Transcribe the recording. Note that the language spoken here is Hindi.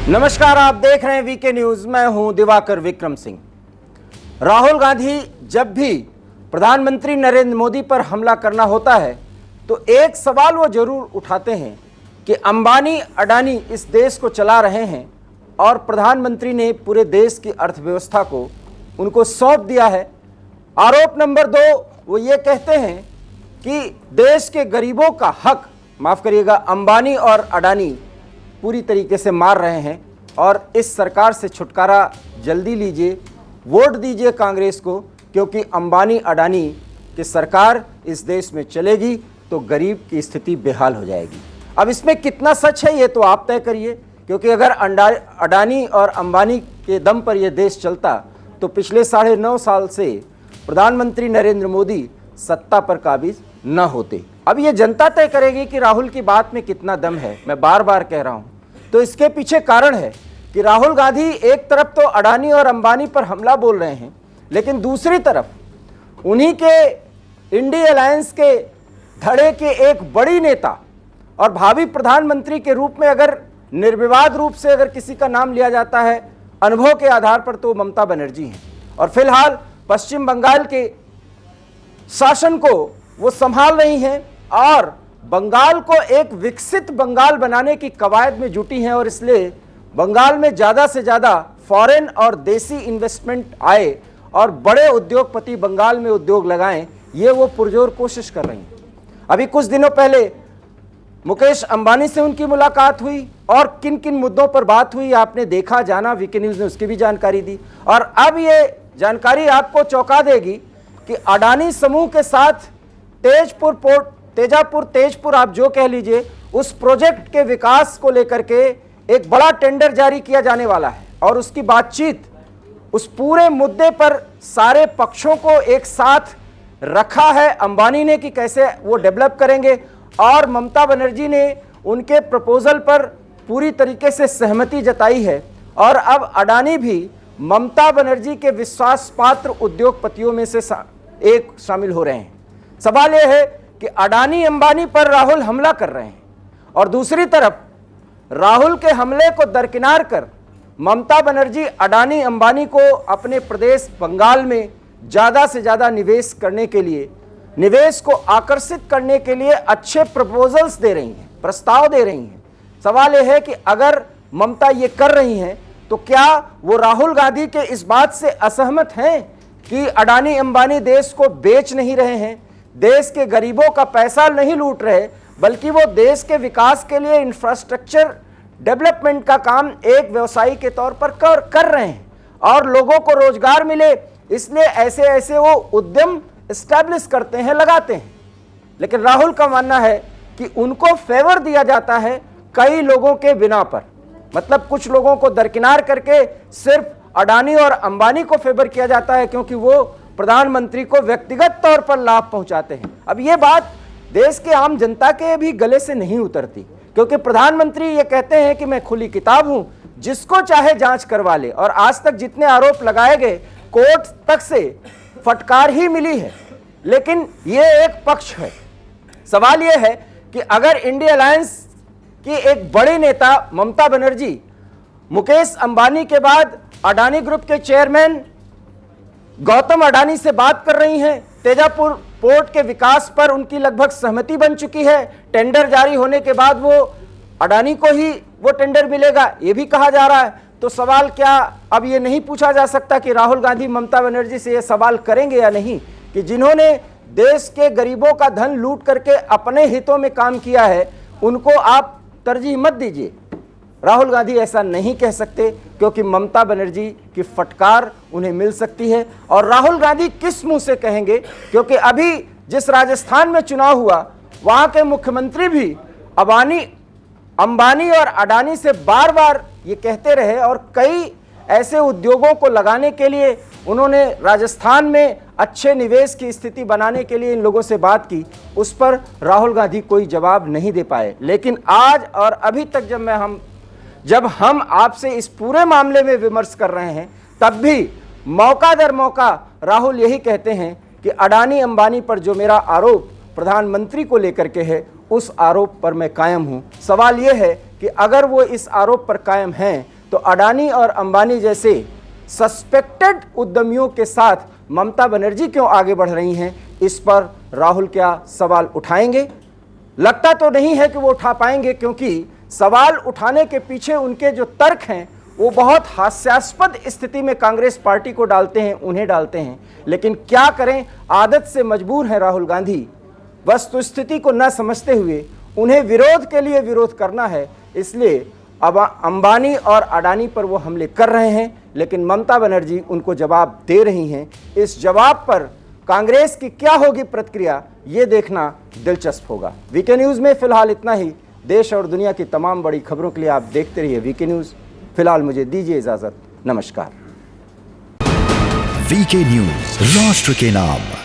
नमस्कार, आप देख रहे हैं वीके न्यूज। मैं हूं दिवाकर विक्रम सिंह। राहुल गांधी जब भी प्रधानमंत्री नरेंद्र मोदी पर हमला करना होता है तो एक सवाल वो जरूर उठाते हैं कि अंबानी अडानी इस देश को चला रहे हैं और प्रधानमंत्री ने पूरे देश की अर्थव्यवस्था को उनको सौंप दिया है। आरोप नंबर 2, वो ये कहते हैं कि देश के गरीबों का हक, माफ करिएगा, अंबानी और अडानी पूरी तरीके से मार रहे हैं और इस सरकार से छुटकारा जल्दी लीजिए, वोट दीजिए कांग्रेस को, क्योंकि अंबानी अडानी की सरकार इस देश में चलेगी तो गरीब की स्थिति बेहाल हो जाएगी। अब इसमें कितना सच है ये तो आप तय करिए, क्योंकि अगर अडानी और अंबानी के दम पर यह देश चलता तो पिछले 9.5 साल से प्रधानमंत्री नरेंद्र मोदी सत्ता पर काबिज न होते। अब ये जनता तय करेगी कि राहुल की बात में कितना दम है। मैं बार बार कह रहा हूं, तो इसके पीछे कारण है कि राहुल गांधी एक तरफ तो अडानी और अंबानी पर हमला बोल रहे हैं, लेकिन दूसरी तरफ उन्हीं के इंडी अलायंस के धड़े के एक बड़ी नेता और भावी प्रधानमंत्री के रूप में अगर निर्विवाद रूप से अगर किसी का नाम लिया जाता है अनुभव के आधार पर तो ममता बनर्जी हैं। और फिलहाल पश्चिम बंगाल के शासन को वो संभाल रही हैं और बंगाल को एक विकसित बंगाल बनाने की कवायद में जुटी हैं और इसलिए बंगाल में ज़्यादा से ज़्यादा फॉरेन और देसी इन्वेस्टमेंट आए और बड़े उद्योगपति बंगाल में उद्योग लगाएं, ये वो पुरजोर कोशिश कर रही हैं। अभी कुछ दिनों पहले मुकेश अंबानी से उनकी मुलाकात हुई और किन किन मुद्दों पर बात हुई आपने देखा, जाना, वीके न्यूज़ ने उसकी भी जानकारी दी। और अब ये जानकारी आपको चौंका देगी कि अडानी समूह के साथ तेजपुर आप जो कह लीजिए, उस प्रोजेक्ट के विकास को लेकर के एक बड़ा टेंडर जारी किया जाने वाला है और उसकी बातचीत, उस पूरे मुद्दे पर सारे पक्षों को एक साथ रखा है अंबानी ने कि कैसे वो डेवलप करेंगे और ममता बनर्जी ने उनके प्रपोजल पर पूरी तरीके से सहमति जताई है। और अब अडानी भी ममता बनर्जी के विश्वास पात्र उद्योगपतियों में से एक शामिल हो रहे हैं। सवाल यह है कि अडानी अंबानी पर राहुल हमला कर रहे हैं और दूसरी तरफ राहुल के हमले को दरकिनार कर ममता बनर्जी अडानी अंबानी को अपने प्रदेश बंगाल में ज़्यादा से ज़्यादा निवेश करने के लिए, निवेश को आकर्षित करने के लिए अच्छे प्रपोजल्स दे रही हैं, प्रस्ताव दे रही हैं। सवाल यह है कि अगर ममता ये कर रही हैं तो क्या वो राहुल गांधी के इस बात से असहमत हैं कि अडानी अंबानी देश को बेच नहीं रहे हैं, देश के गरीबों का पैसा नहीं लूट रहे, बल्कि वो देश के विकास के लिए इंफ्रास्ट्रक्चर डेवलपमेंट का काम एक व्यवसायी के तौर पर कर रहे हैं और लोगों को रोजगार मिले, इसलिए ऐसे ऐसे वो उद्यम एस्टैब्लिश करते हैं, लगाते हैं। लेकिन राहुल का मानना है कि उनको फेवर दिया जाता है कई लोगों के बिना पर, मतलब कुछ लोगों को दरकिनार करके सिर्फ अडानी और अंबानी को फेवर किया जाता है क्योंकि वो प्रधानमंत्री को व्यक्तिगत तौर पर लाभ पहुंचाते हैं। अब ये बात देश के आम जनता के भी गले से नहीं उतरती, क्योंकि प्रधानमंत्री ये कहते हैं कि मैं खुली किताब हूं, जिसको चाहे जांच करवा ले। और आज तक जितने आरोप लगाए गए कोर्ट तक से फटकार ही मिली है। लेकिन ये एक पक्ष है। सवाल ये है कि अगर इंडिया अलायंस की एक बड़ी नेता ममता बनर्जी मुकेश अंबानी के बाद अडानी ग्रुप के चेयरमैन गौतम अडानी से बात कर रही हैं, तेजापुर पोर्ट के विकास पर उनकी लगभग सहमति बन चुकी है, टेंडर जारी होने के बाद वो अडानी को ही वो टेंडर मिलेगा, ये भी कहा जा रहा है। तो सवाल क्या अब ये नहीं पूछा जा सकता कि राहुल गांधी ममता बनर्जी से ये सवाल करेंगे या नहीं कि जिन्होंने देश के गरीबों का धन लूट करके अपने हितों में काम किया है, उनको आप तरजीह मत दीजिए। राहुल गांधी ऐसा नहीं कह सकते क्योंकि ममता बनर्जी की फटकार उन्हें मिल सकती है। और राहुल गांधी किस मुंह से कहेंगे, क्योंकि अभी जिस राजस्थान में चुनाव हुआ वहां के मुख्यमंत्री भी अंबानी और अडानी से बार बार ये कहते रहे और कई ऐसे उद्योगों को लगाने के लिए उन्होंने राजस्थान में अच्छे निवेश की स्थिति बनाने के लिए इन लोगों से बात की। उस पर राहुल गांधी कोई जवाब नहीं दे पाए। लेकिन आज और अभी तक जब हम आपसे इस पूरे मामले में विमर्श कर रहे हैं, तब भी मौका दर मौका राहुल यही कहते हैं कि अडानी अंबानी पर जो मेरा आरोप प्रधानमंत्री को लेकर के है, उस आरोप पर मैं कायम हूं। सवाल यह है कि अगर वो इस आरोप पर कायम हैं तो अडानी और अंबानी जैसे सस्पेक्टेड उद्यमियों के साथ ममता बनर्जी क्यों आगे बढ़ रही हैं, इस पर राहुल क्या सवाल उठाएंगे? लगता तो नहीं है कि वो उठा पाएंगे, क्योंकि सवाल उठाने के पीछे उनके जो तर्क हैं वो बहुत हास्यास्पद स्थिति में कांग्रेस पार्टी को डालते हैं, उन्हें डालते हैं। लेकिन क्या करें, आदत से मजबूर हैं राहुल गांधी। वस्तुस्थिति को न समझते हुए उन्हें विरोध के लिए विरोध करना है, इसलिए अब अंबानी और अडानी पर वो हमले कर रहे हैं। लेकिन ममता बनर्जी उनको जवाब दे रही हैं। इस जवाब पर कांग्रेस की क्या होगी प्रतिक्रिया, ये देखना दिलचस्प होगा। वीके न्यूज़ में फिलहाल इतना ही। देश और दुनिया की तमाम बड़ी खबरों के लिए आप देखते रहिए वीके न्यूज़। फिलहाल मुझे दीजिए इजाजत। नमस्कार। वीके न्यूज़, राष्ट्र के नाम।